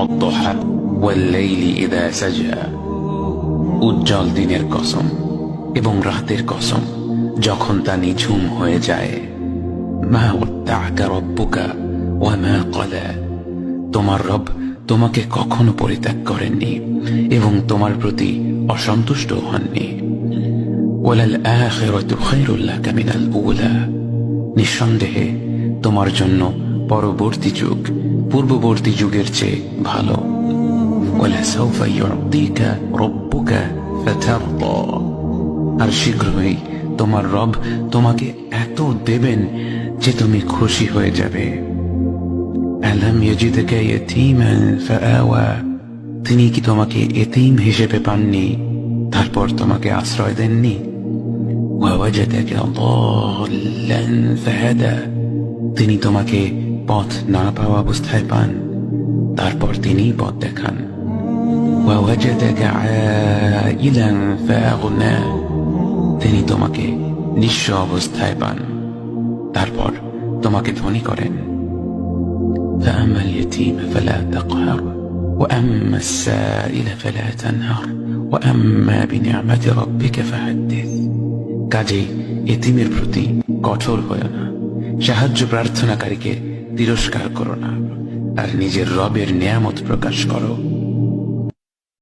والضحى والليل إذا سجى উজ্জ্বল দিনের কসম এবং রাতের কসম যখন তা নিঝুম হয়ে যায়। মা ওয়াদ্দাআকা রাব্বুকা ওয়া মা ক্বালা, তোমার রব তোমাকে কখনো পরিত্যাগ করেননি এবং তোমার প্রতি অসন্তুষ্ট হননি। ওয়ালাল আখিরাতু খায়রুল লাকা মিনাল উলা, নিঃসন্দেহে তোমার জন্য পরবর্তী যুগ পূর্ববর্তী যুগের চেয়ে ভালো। ওয়ালাসাউফা ইউতিকা রাব্বুকা ফাতারদা, আর শীঘ্রই তোমার রব তোমাকে এত দেবেন যে তুমি খুশি হয়ে যাবে। আলাম ইয়াজিদকা ইয়াতীমান ফাআওয়া, তিনি কি তোমাকে এতিম হিসেবে পাননি তারপর তোমাকে আশ্রয় দেননি? ওয়াওয়াজাদাকা দাল্লান ফাহাদা, তিনি তোমাকে পথ না পাওয়া অবস্থায় পান তারপর তিনি পথ দেখান। ওয়াওয়াজাদাকা আইলান ফাআগনা, তিনি তোমাকে নিঃস্ব অবস্থায় পান তারপর তোমাকে ধনী করেন। فأما اليتيم فلا تقهر وأما السائل فلا تنهر وأما بنعمة ربك فحدث, কাজেই এতিমের প্রতি কঠোর হয়ো না, সাহায্য প্রার্থনাকারীকে তিরস্কার করো না, আর নিজের রবের নিয়ামত প্রকাশ করো।